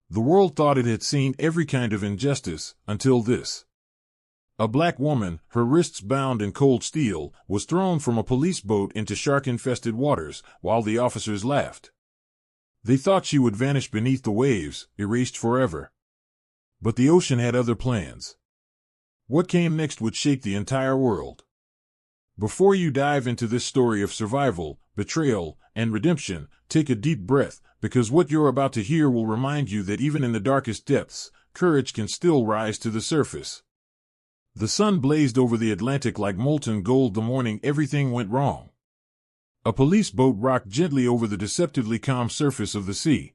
The world thought it had seen every kind of injustice, until this. A black woman, her wrists bound in cold steel, was thrown from a police boat into shark-infested waters, while the officers laughed. They thought she would vanish beneath the waves, erased forever. But the ocean had other plans. What came next would shake the entire world. Before you dive into this story of survival, betrayal, and redemption, take a deep breath, because what you're about to hear will remind you that even in the darkest depths, courage can still rise to the surface. The sun blazed over the Atlantic like molten gold the morning everything went wrong. A police boat rocked gently over the deceptively calm surface of the sea.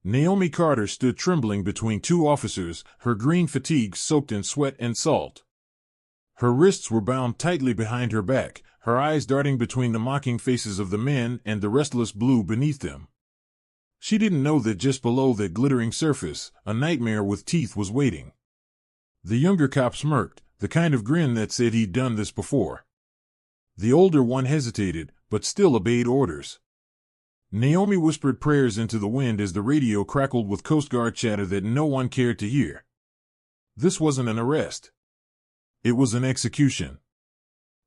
Naomi Carter stood trembling between two officers, her green fatigues soaked in sweat and salt. Her wrists were bound tightly behind her back, her eyes darting between the mocking faces of the men and the restless blue beneath them. She didn't know that just below that glittering surface, a nightmare with teeth was waiting. The younger cop smirked, the kind of grin that said he'd done this before. The older one hesitated, but still obeyed orders. Naomi whispered prayers into the wind as the radio crackled with Coast Guard chatter that no one cared to hear. This wasn't an arrest. It was an execution.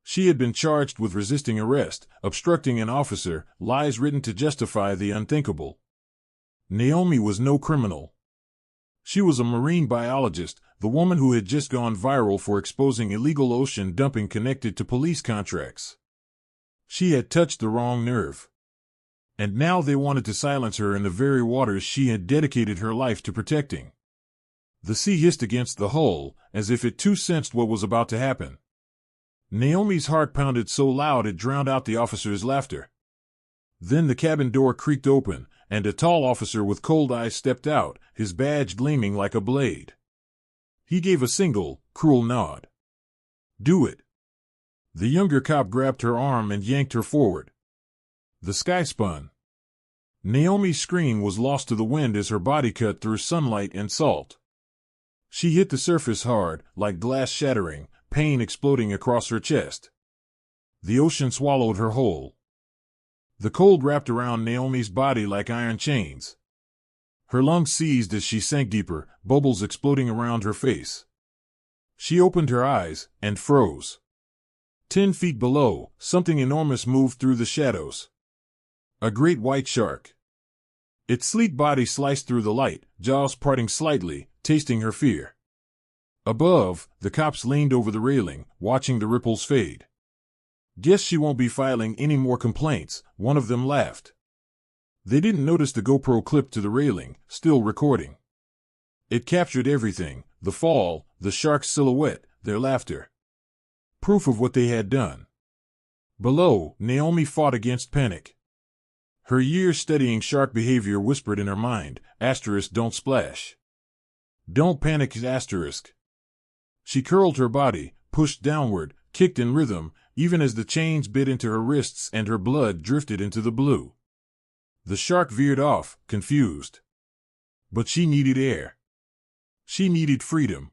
She had been charged with resisting arrest, obstructing an officer, lies written to justify the unthinkable. Naomi was no criminal. She was a marine biologist, the woman who had just gone viral for exposing illegal ocean dumping connected to police contracts. She had touched the wrong nerve. And now they wanted to silence her in the very waters she had dedicated her life to protecting. The sea hissed against the hull, as if it too sensed what was about to happen. Naomi's heart pounded so loud it drowned out the officer's laughter. Then the cabin door creaked open, and a tall officer with cold eyes stepped out, his badge gleaming like a blade. He gave a single, cruel nod. "Do it." The younger cop grabbed her arm and yanked her forward. The sky spun. Naomi's scream was lost to the wind as her body cut through sunlight and salt. She hit the surface hard, like glass shattering, pain exploding across her chest. The ocean swallowed her whole. The cold wrapped around Naomi's body like iron chains. Her lungs seized as she sank deeper, bubbles exploding around her face. She opened her eyes, and froze. 10 feet below, something enormous moved through the shadows. A great white shark. Its sleek body sliced through the light, jaws parting slightly, tasting her fear. Above, the cops leaned over the railing, watching the ripples fade. "Guess she won't be filing any more complaints," one of them laughed. They didn't notice the GoPro clip to the railing, still recording. It captured everything: the fall, the shark's silhouette, their laughter. Proof of what they had done. Below, Naomi fought against panic. Her years studying shark behavior whispered in her mind, "Don't splash. Don't panic, asterisk." She curled her body, pushed downward, kicked in rhythm, even as the chains bit into her wrists and her blood drifted into the blue. The shark veered off, confused. But she needed air. She needed freedom.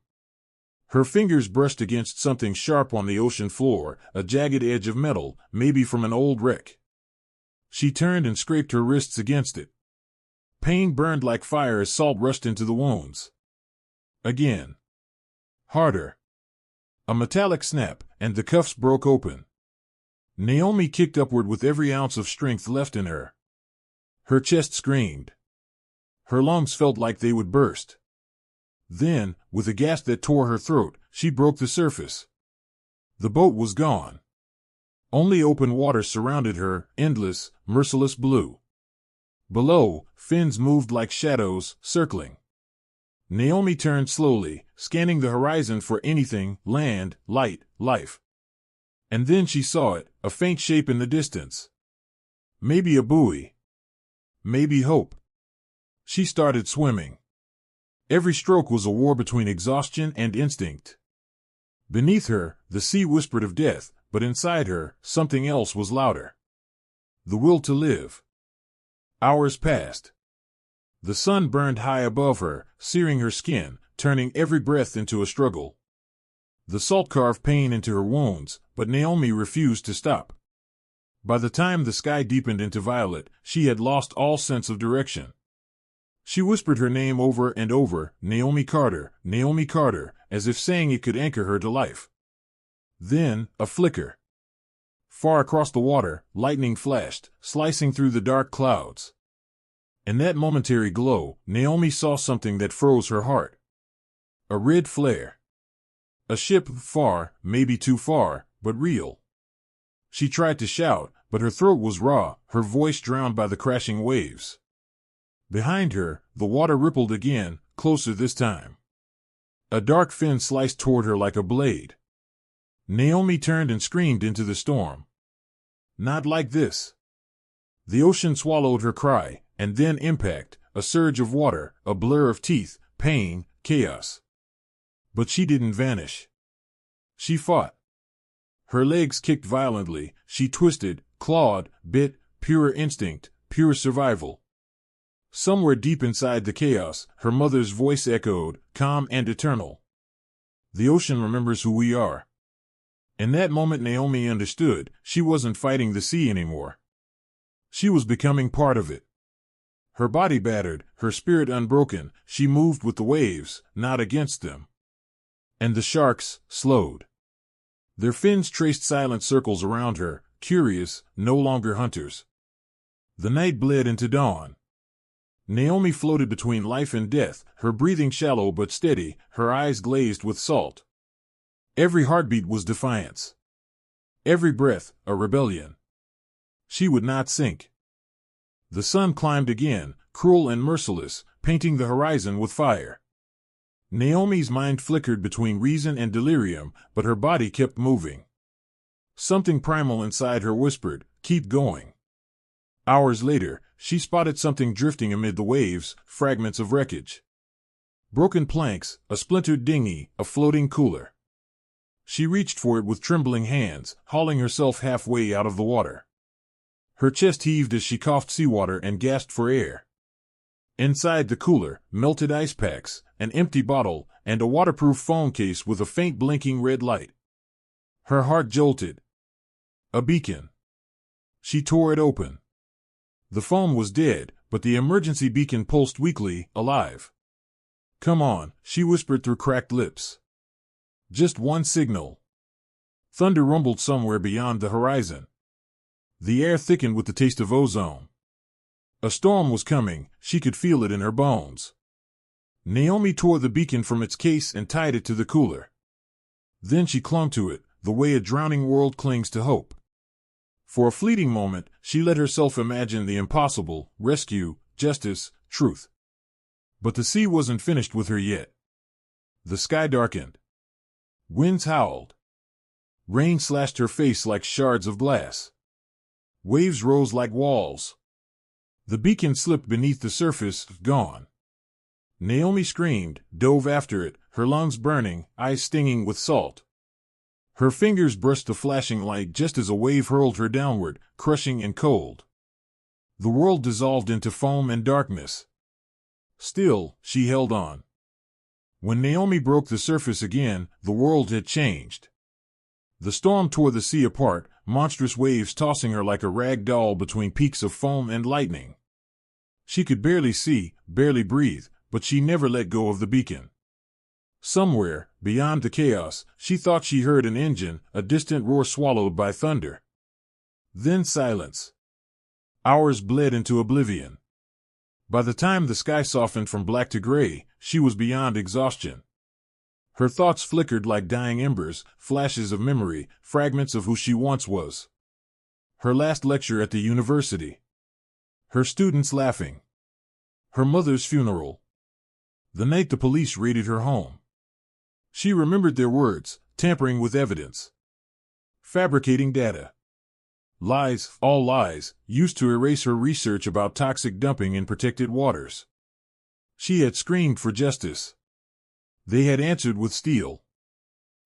Her fingers brushed against something sharp on the ocean floor, a jagged edge of metal, maybe from an old wreck. She turned and scraped her wrists against it. Pain burned like fire as salt rushed into the wounds. Again. Harder. A metallic snap, and the cuffs broke open. Naomi kicked upward with every ounce of strength left in her. Her chest screamed. Her lungs felt like they would burst. Then, with a gasp that tore her throat, she broke the surface. The boat was gone. Only open water surrounded her, endless, merciless blue. Below, fins moved like shadows, circling. Naomi turned slowly, scanning the horizon for anything: land, light, life. And then she saw it, a faint shape in the distance. Maybe a buoy. Maybe hope. She started swimming. Every stroke was a war between exhaustion and instinct. Beneath her, the sea whispered of death, but inside her, something else was louder. The will to live. Hours passed. The sun burned high above her, searing her skin, turning every breath into a struggle. The salt carved pain into her wounds, but Naomi refused to stop. By the time the sky deepened into violet, she had lost all sense of direction. She whispered her name over and over, Naomi Carter, as if saying it could anchor her to life. Then, a flicker. Far across the water, lightning flashed, slicing through the dark clouds. In that momentary glow, Naomi saw something that froze her heart. A red flare. A ship far, maybe too far, but real. She tried to shout, but her throat was raw, her voice drowned by the crashing waves. Behind her, the water rippled again, closer this time. A dark fin sliced toward her like a blade. Naomi turned and screamed into the storm. Not like this. The ocean swallowed her cry, and then impact, a surge of water, a blur of teeth, pain, chaos. But she didn't vanish. She fought. Her legs kicked violently, she twisted, clawed, bit, pure instinct, pure survival. Somewhere deep inside the chaos, her mother's voice echoed, calm and eternal. The ocean remembers who we are. In that moment Naomi understood, she wasn't fighting the sea anymore. She was becoming part of it. Her body battered, her spirit unbroken, she moved with the waves, not against them. And the sharks slowed. Their fins traced silent circles around her, curious, no longer hunters. The night bled into dawn. Naomi floated between life and death, her breathing shallow but steady, her eyes glazed with salt. Every heartbeat was defiance. Every breath, a rebellion. She would not sink. The sun climbed again, cruel and merciless, painting the horizon with fire. Naomi's mind flickered between reason and delirium, but her body kept moving. Something primal inside her whispered, "Keep going." Hours later, she spotted something drifting amid the waves, fragments of wreckage. Broken planks, a splintered dinghy, a floating cooler. She reached for it with trembling hands, hauling herself halfway out of the water. Her chest heaved as she coughed seawater and gasped for air. Inside the cooler, melted ice packs, an empty bottle, and a waterproof phone case with a faint blinking red light. Her heart jolted. A beacon. She tore it open. The phone was dead, but the emergency beacon pulsed weakly, alive. "Come on," she whispered through cracked lips. Just one signal. Thunder rumbled somewhere beyond the horizon. The air thickened with the taste of ozone. A storm was coming, she could feel it in her bones. Naomi tore the beacon from its case and tied it to the cooler. Then she clung to it, the way a drowning world clings to hope. For a fleeting moment, she let herself imagine the impossible: rescue, justice, truth. But the sea wasn't finished with her yet. The sky darkened. Winds howled. Rain slashed her face like shards of glass. Waves rose like walls. The beacon slipped beneath the surface, gone. Naomi screamed, dove after it, her lungs burning, eyes stinging with salt. Her fingers brushed the flashing light just as a wave hurled her downward, crushing and cold. The world dissolved into foam and darkness. Still, she held on. When Naomi broke the surface again, the world had changed. The storm tore the sea apart, monstrous waves tossing her like a rag doll between peaks of foam and lightning. She could barely see, barely breathe, but she never let go of the beacon. Somewhere, beyond the chaos, she thought she heard an engine, a distant roar swallowed by thunder. Then silence. Hours bled into oblivion. By the time the sky softened from black to gray, she was beyond exhaustion. Her thoughts flickered like dying embers, flashes of memory, fragments of who she once was. Her last lecture at the university. Her students laughing. Her mother's funeral. The night the police raided her home. She remembered their words, tampering with evidence. Fabricating data. Lies, all lies, used to erase her research about toxic dumping in protected waters. She had screamed for justice. They had answered with steel.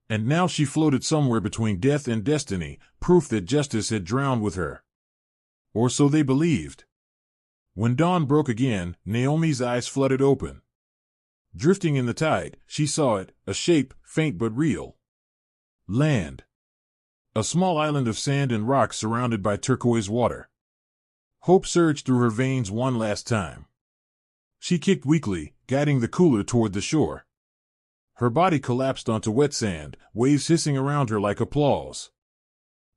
And now she floated somewhere between death and destiny, proof that justice had drowned with her. Or so they believed. When dawn broke again, Naomi's eyes flooded open. Drifting in the tide, she saw it, a shape, faint but real. Land. A small island of sand and rock surrounded by turquoise water. Hope surged through her veins one last time. She kicked weakly, guiding the cooler toward the shore. Her body collapsed onto wet sand, waves hissing around her like applause.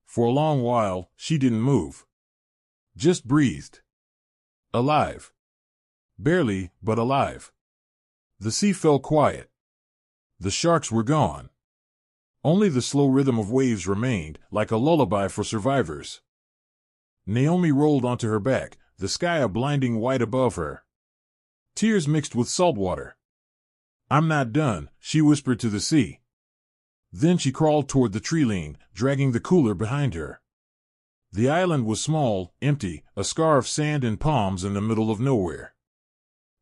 For a long while, she didn't move. Just breathed. Alive. Barely, but alive. The sea fell quiet. The sharks were gone. Only the slow rhythm of waves remained, like a lullaby for survivors. Naomi rolled onto her back, the sky a blinding white above her. Tears mixed with salt water. "I'm not done," she whispered to the sea. Then she crawled toward the tree-line, dragging the cooler behind her. The island was small, empty, a scar of sand and palms in the middle of nowhere.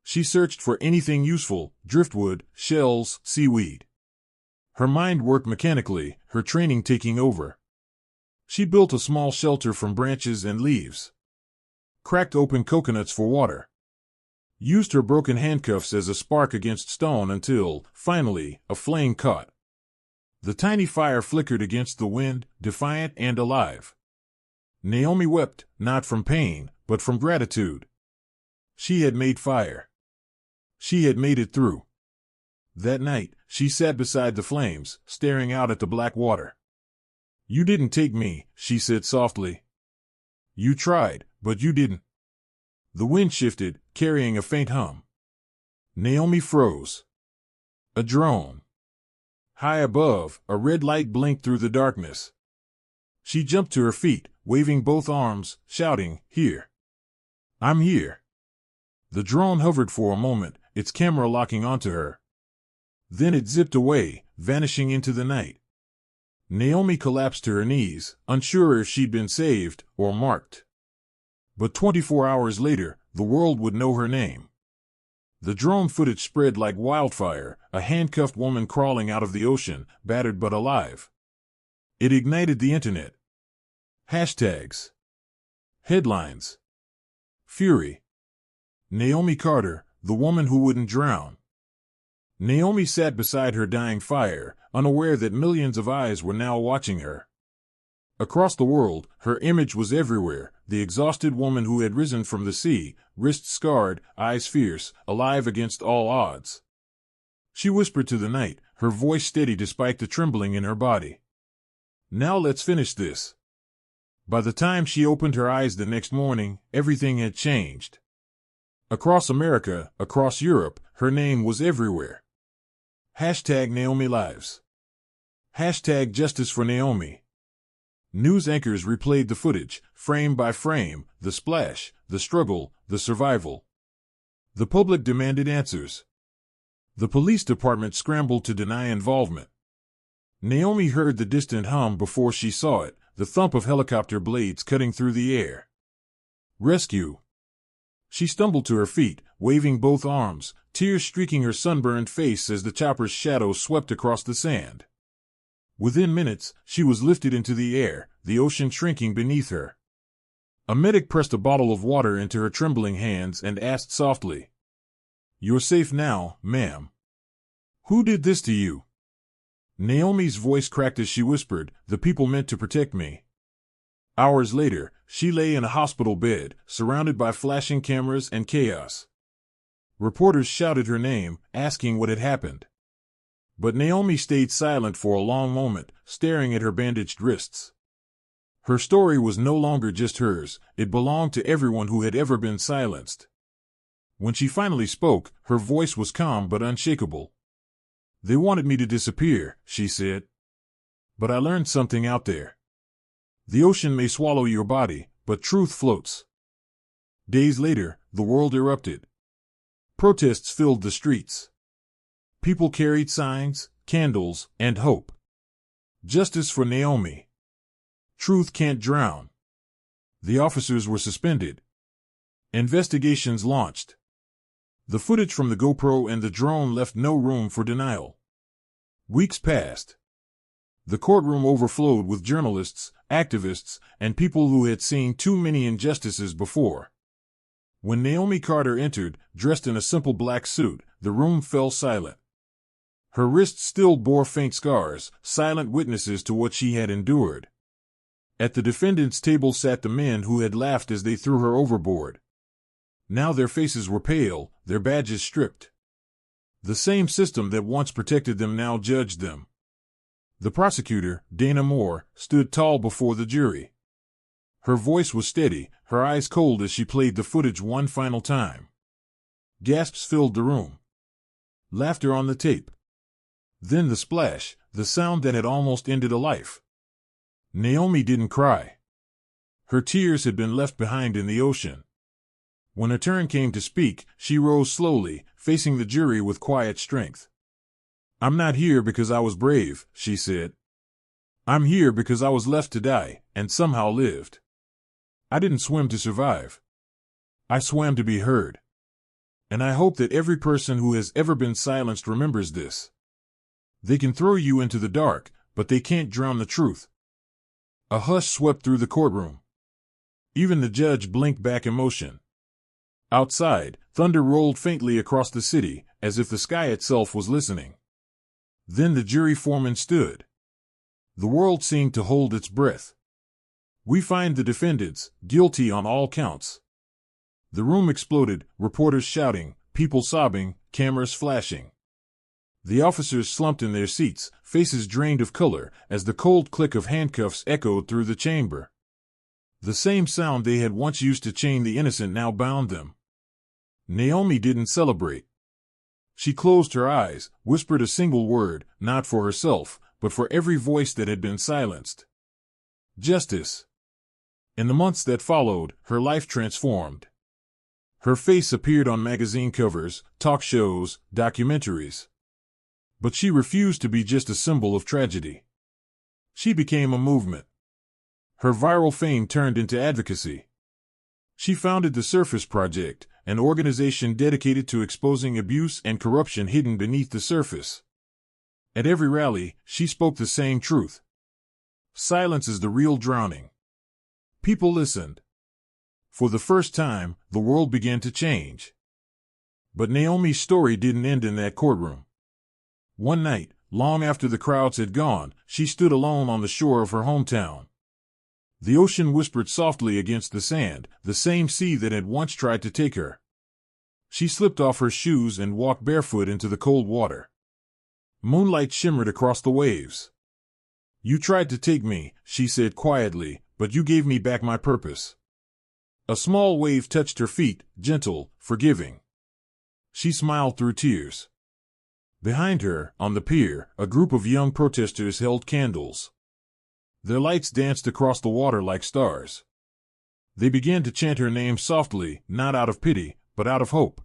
She searched for anything useful: driftwood, shells, seaweed. Her mind worked mechanically, her training taking over. She built a small shelter from branches and leaves. Cracked open coconuts for water. Used her broken handcuffs as a spark against stone until, finally, a flame caught. The tiny fire flickered against the wind, defiant and alive. Naomi wept, not from pain, but from gratitude. She had made fire. She had made it through. That night, she sat beside the flames, staring out at the black water. "You didn't take me," she said softly. "You tried, but you didn't." The wind shifted, carrying a faint hum. Naomi froze. A drone. High above, a red light blinked through the darkness. She jumped to her feet, waving both arms, shouting, "Here! I'm here!" The drone hovered for a moment, its camera locking onto her. Then it zipped away, vanishing into the night. Naomi collapsed to her knees, unsure if she'd been saved or marked. But 24 hours later, the world would know her name. The drone footage spread like wildfire, a handcuffed woman crawling out of the ocean, battered but alive. It ignited the internet. Hashtags. Headlines. Fury. Naomi Carter, the woman who wouldn't drown. Naomi sat beside her dying fire, unaware that millions of eyes were now watching her. Across the world, her image was everywhere, the exhausted woman who had risen from the sea, wrists scarred, eyes fierce, alive against all odds. She whispered to the night, her voice steady despite the trembling in her body. "Now let's finish this." By the time she opened her eyes the next morning, everything had changed. Across America, across Europe, her name was everywhere. Hashtag Naomi Lives. Hashtag Justice for Naomi. News anchors replayed the footage, frame by frame, the splash, the struggle, the survival. The public demanded answers. The police department scrambled to deny involvement. Naomi heard the distant hum before she saw it, the thump of helicopter blades cutting through the air. Rescue. She stumbled to her feet, waving both arms, tears streaking her sunburned face as the chopper's shadow swept across the sand. Within minutes, she was lifted into the air, the ocean shrinking beneath her. A medic pressed a bottle of water into her trembling hands and asked softly, "You're safe now, ma'am. Who did this to you?" Naomi's voice cracked as she whispered, "The people meant to protect me." Hours later, she lay in a hospital bed, surrounded by flashing cameras and chaos. Reporters shouted her name, asking what had happened. But Naomi stayed silent for a long moment, staring at her bandaged wrists. Her story was no longer just hers, it belonged to everyone who had ever been silenced. When she finally spoke, her voice was calm but unshakable. "They wanted me to disappear," she said. "But I learned something out there. The ocean may swallow your body, but truth floats." Days later, the world erupted. Protests filled the streets. People carried signs, candles, and hope. Justice for Naomi. Truth can't drown. The officers were suspended. Investigations launched. The footage from the GoPro and the drone left no room for denial. Weeks passed. The courtroom overflowed with journalists, activists, and people who had seen too many injustices before. When Naomi Carter entered, dressed in a simple black suit, the room fell silent. Her wrists still bore faint scars, silent witnesses to what she had endured. At the defendant's table sat the men who had laughed as they threw her overboard. Now their faces were pale, their badges stripped. The same system that once protected them now judged them. The prosecutor, Dana Moore, stood tall before the jury. Her voice was steady, her eyes cold as she played the footage one final time. Gasps filled the room. Laughter on the tape. Then the splash, the sound that had almost ended a life. Naomi didn't cry. Her tears had been left behind in the ocean. When her turn came to speak, she rose slowly, facing the jury with quiet strength. "I'm not here because I was brave," she said. "I'm here because I was left to die, and somehow lived. I didn't swim to survive. I swam to be heard. And I hope that every person who has ever been silenced remembers this. They can throw you into the dark, but they can't drown the truth." A hush swept through the courtroom. Even the judge blinked back emotion. Outside, thunder rolled faintly across the city, as if the sky itself was listening. Then the jury foreman stood. The world seemed to hold its breath. "We find the defendants guilty on all counts." The room exploded, reporters shouting, people sobbing, cameras flashing. The officers slumped in their seats, faces drained of color, as the cold click of handcuffs echoed through the chamber. The same sound they had once used to chain the innocent now bound them. Naomi didn't celebrate. She closed her eyes, whispered a single word, not for herself, but for every voice that had been silenced. Justice. In the months that followed, her life transformed. Her face appeared on magazine covers, talk shows, documentaries. But she refused to be just a symbol of tragedy. She became a movement. Her viral fame turned into advocacy. She founded the Surface Project, an organization dedicated to exposing abuse and corruption hidden beneath the surface. At every rally, she spoke the same truth. Silence is the real drowning. People listened. For the first time, the world began to change. But Naomi's story didn't end in that courtroom. One night, long after the crowds had gone, she stood alone on the shore of her hometown. The ocean whispered softly against the sand, the same sea that had once tried to take her. She slipped off her shoes and walked barefoot into the cold water. Moonlight shimmered across the waves. "You tried to take me," she said quietly, "but you gave me back my purpose." A small wave touched her feet, gentle, forgiving. She smiled through tears. Behind her, on the pier, a group of young protesters held candles. Their lights danced across the water like stars. They began to chant her name softly, not out of pity, but out of hope.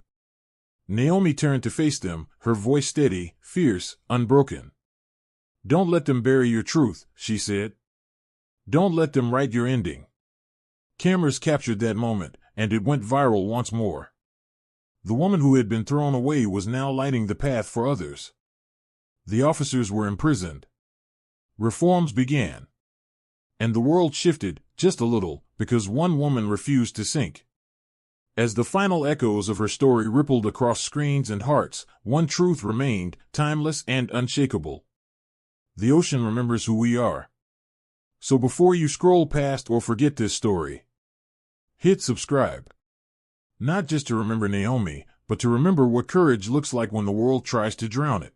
Naomi turned to face them, her voice steady, fierce, unbroken. "Don't let them bury your truth," she said. "Don't let them write your ending." Cameras captured that moment, and it went viral once more. The woman who had been thrown away was now lighting the path for others. The officers were imprisoned. Reforms began. And the world shifted, just a little, because one woman refused to sink. As the final echoes of her story rippled across screens and hearts, one truth remained, timeless and unshakable. The ocean remembers who we are. So before you scroll past or forget this story, hit subscribe. Not just to remember Naomi, but to remember what courage looks like when the world tries to drown it.